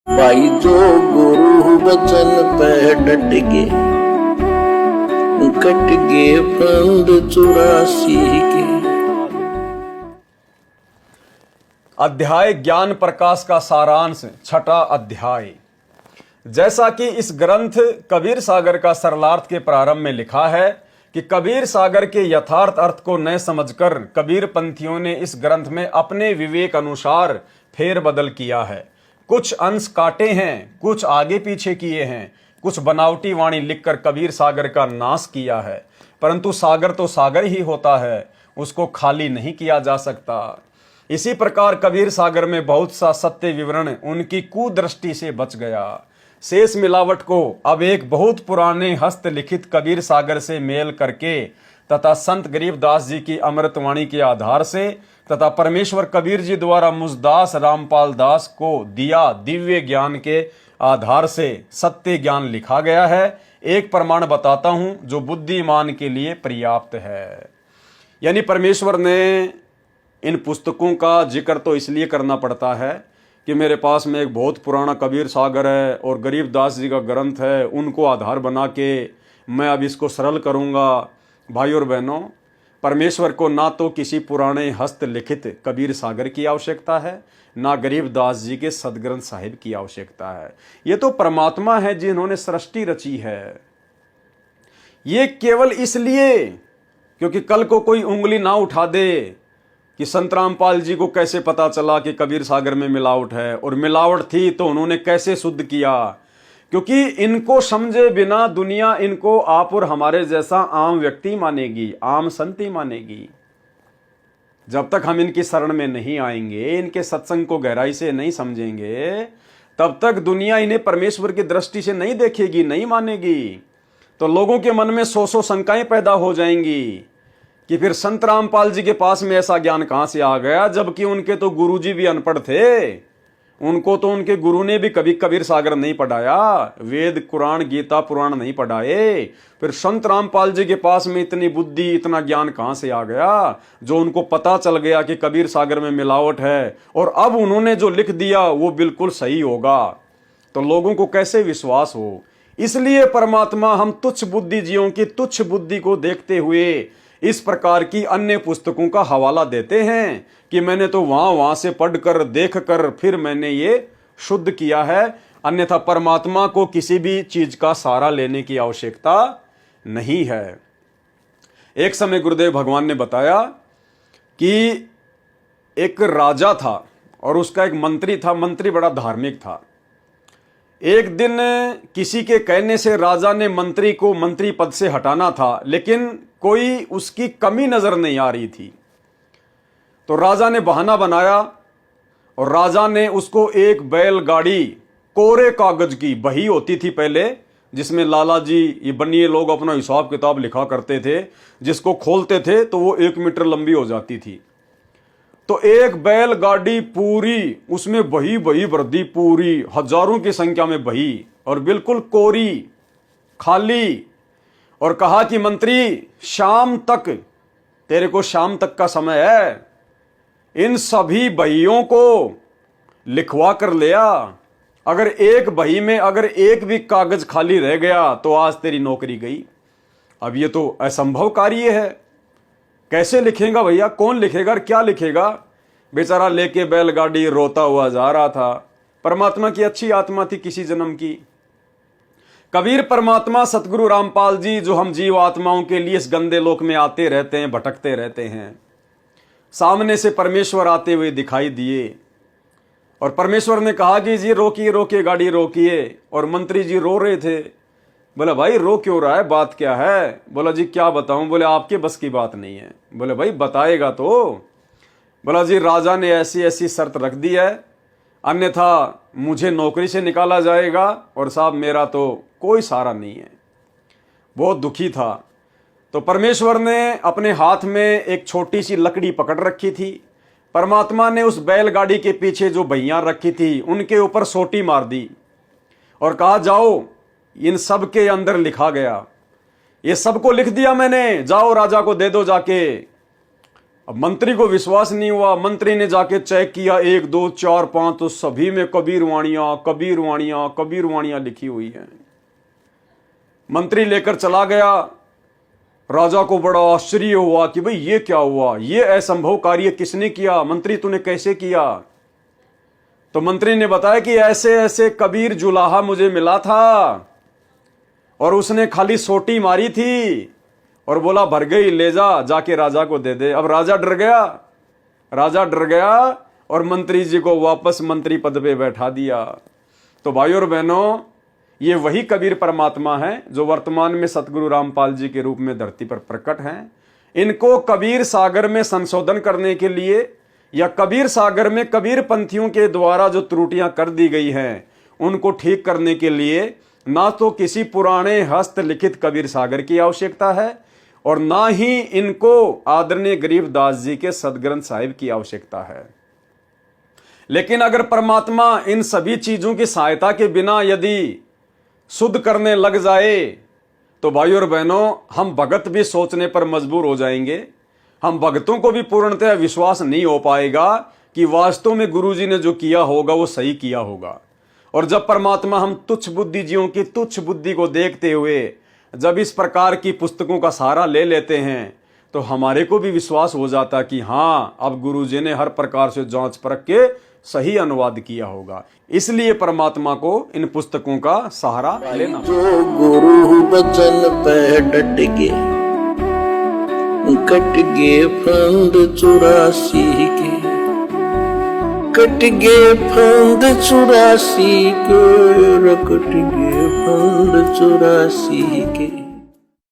भाई जो गुरु वचन पे डट के कट गए फंद 84 के। अध्याय ज्ञान प्रकाश का सारांश छठा अध्याय। जैसा कि इस ग्रंथ कबीर सागर का सरलार्थ के प्रारंभ में लिखा है कि कबीर सागर के यथार्थ अर्थ को न समझकर कबीर पंथियों ने इस ग्रंथ में अपने विवेक अनुसार फेरबदल किया है। कुछ अंश काटे हैं, कुछ आगे पीछे किए हैं, कुछ बनावटी वाणी लिखकर कबीर सागर का नाश किया है। परंतु सागर तो सागर ही होता है, उसको खाली नहीं किया जा सकता। इसी प्रकार कबीर सागर में बहुत सा सत्य विवरण उनकी कुदृष्टि से बच गया। शेष मिलावट को अब एक बहुत पुराने हस्तलिखित कबीर सागर से मेल करके तथा संत गरीबदास जी की अमृतवाणी के आधार से तथा परमेश्वर कबीर जी द्वारा मुझदास रामपाल दास को दिया दिव्य ज्ञान के आधार से सत्य ज्ञान लिखा गया है। एक प्रमाण बताता हूं जो बुद्धिमान के लिए पर्याप्त है। यानी परमेश्वर ने इन पुस्तकों का जिक्र तो इसलिए करना पड़ता है कि मेरे पास में एक बहुत पुराना कबीर सागर है और गरीबदास जी का ग्रंथ है, उनको आधार बना के मैं अब इसको सरल करूँगा। भाई और बहनों, परमेश्वर को ना तो किसी पुराने हस्तलिखित कबीर सागर की आवश्यकता है, ना गरीबदास जी के सदग्रंथ साहिब की आवश्यकता है। ये तो परमात्मा है जिन्होंने सृष्टि रची है। ये केवल इसलिए क्योंकि कल को कोई उंगली ना उठा दे कि संत रामपाल जी को कैसे पता चला कि कबीर सागर में मिलावट है, और मिलावट थी तो उन्होंने कैसे शुद्ध किया। क्योंकि इनको समझे बिना दुनिया इनको आप और हमारे जैसा आम व्यक्ति मानेगी, आम संती मानेगी। जब तक हम इनकी शरण में नहीं आएंगे, इनके सत्संग को गहराई से नहीं समझेंगे, तब तक दुनिया इन्हें परमेश्वर की दृष्टि से नहीं देखेगी, नहीं मानेगी। तो लोगों के मन में सौ शंकाएं पैदा हो जाएंगी कि फिर संत रामपाल जी के पास में ऐसा ज्ञान कहां से आ गया, जबकि उनके तो गुरुजी भी अनपढ़ थे। उनको तो उनके गुरु ने भी कभी कबीर सागर नहीं पढ़ाया, वेद कुरान गीता पुराण नहीं पढ़ाए। फिर संत रामपाल जी के पास में इतनी बुद्धि इतना ज्ञान कहां से आ गया, जो उनको पता चल गया कि कबीर सागर में मिलावट है और अब उन्होंने जो लिख दिया वो बिल्कुल सही होगा। तो लोगों को कैसे विश्वास हो। इसलिए परमात्मा हम तुच्छ बुद्धिजीवियों की तुच्छ बुद्धि को देखते हुए इस प्रकार की अन्य पुस्तकों का हवाला देते हैं कि मैंने तो वहां से पढ़कर देखकर फिर मैंने ये शुद्ध किया है। अन्यथा परमात्मा को किसी भी चीज का सहारा लेने की आवश्यकता नहीं है। एक समय गुरुदेव भगवान ने बताया कि एक राजा था और उसका एक मंत्री था। मंत्री बड़ा धार्मिक था। एक दिन किसी के कहने से राजा ने मंत्री को मंत्री पद से हटाना था, लेकिन कोई उसकी कमी नजर नहीं आ रही थी। तो राजा ने बहाना बनाया और राजा ने उसको एक बैलगाड़ी, कोरे कागज की बही होती थी पहले, जिसमें लाला जी ये बनिए लोग अपना हिसाब किताब लिखा करते थे, जिसको खोलते थे तो वो 1 मीटर लंबी हो जाती थी। तो एक बैलगाड़ी पूरी, उसमें बही भर दी, पूरी हजारों की संख्या में बही और बिल्कुल कोरी खाली, और कहा कि मंत्री शाम तक, तेरे को शाम तक का समय है, इन सभी बहियों को लिखवा कर ले आ। अगर एक बही में अगर एक भी कागज खाली रह गया तो आज तेरी नौकरी गई। अब ये तो असंभव कार्य है, कैसे लिखेगा भैया, कौन लिखेगा, क्या लिखेगा। बेचारा लेके बैलगाड़ी रोता हुआ जा रहा था। परमात्मा की अच्छी आत्मा थी किसी जन्म की। कबीर परमात्मा सतगुरु रामपाल जी, जो हम जीव आत्माओं के लिए इस गंदे लोक में आते रहते हैं, भटकते रहते हैं, सामने से परमेश्वर आते हुए दिखाई दिए और परमेश्वर ने कहा कि जी रोकिए रोकिए, गाड़ी रोकिए। और मंत्री जी रो रहे थे। बोला भाई रो क्यों रहा है, बात क्या है। बोला जी क्या बताऊं। बोले आपके बस की बात नहीं है। बोले भाई बताएगा तो। बोला जी राजा ने ऐसी ऐसी शर्त रख दी है, अन्यथा मुझे नौकरी से निकाला जाएगा और साहब मेरा तो कोई सहारा नहीं है। बहुत दुखी था। तो परमेश्वर ने अपने हाथ में एक छोटी सी लकड़ी पकड़ रखी थी। परमात्मा ने उस बैलगाड़ी के पीछे जो बहियां रखी थी उनके ऊपर सोटी मार दी और कहा जाओ, इन सब के अंदर लिखा गया, ये सबको लिख दिया मैंने, जाओ राजा को दे दो जाके। अब मंत्री को विश्वास नहीं हुआ। मंत्री ने जाके चेक किया 1 2 4 5, तो सभी में कबीर वाणियां कबीर वाणियां कबीर वाणियां लिखी हुई हैं। मंत्री लेकर चला गया। राजा को बड़ा आश्चर्य हुआ कि भाई ये क्या हुआ, ये असंभव कार्य किसने किया, मंत्री तूने कैसे किया? तो मंत्री ने बताया कि ऐसे ऐसे कबीर जुलाहा मुझे मिला था और उसने खाली सोटी मारी थी और बोला भर गई, ले जा, जाके राजा को दे दे। अब राजा डर गया और मंत्री जी को वापस मंत्री पद पे बैठा दिया। तो भाइयों और बहनों, ये वही कबीर परमात्मा है जो वर्तमान में सतगुरु रामपाल जी के रूप में धरती पर प्रकट हैं। इनको कबीर सागर में संशोधन करने के लिए या कबीर सागर में कबीर पंथियों के द्वारा जो त्रुटियां कर दी गई हैं उनको ठीक करने के लिए ना तो किसी पुराने हस्तलिखित कबीर सागर की आवश्यकता है और ना ही इनको आदरणीय गरीबदास जी के सदग्रंथ साहिब की आवश्यकता है। लेकिन अगर परमात्मा इन सभी चीजों की सहायता के बिना यदि शुद्ध करने लग जाए तो भाइयों और बहनों, हम भगत भी सोचने पर मजबूर हो जाएंगे। हम भगतों को भी पूर्णतः विश्वास नहीं हो पाएगा कि वास्तव में गुरुजी ने जो किया होगा वो सही किया होगा। और जब परमात्मा हम तुच्छ बुद्धिजीवों की तुच्छ बुद्धि को देखते हुए जब इस प्रकार की पुस्तकों का सहारा ले लेते हैं तो हमारे को भी विश्वास हो जाता कि हाँ, अब गुरुजी ने हर प्रकार से जांच परख के सही अनुवाद किया होगा। इसलिए परमात्मा को इन पुस्तकों का सहारा लेना। जो गुरु बचन पे डट गे, कट गे फंद 84 के, कट गे फंद 84 के, कट गे फंद 84 के।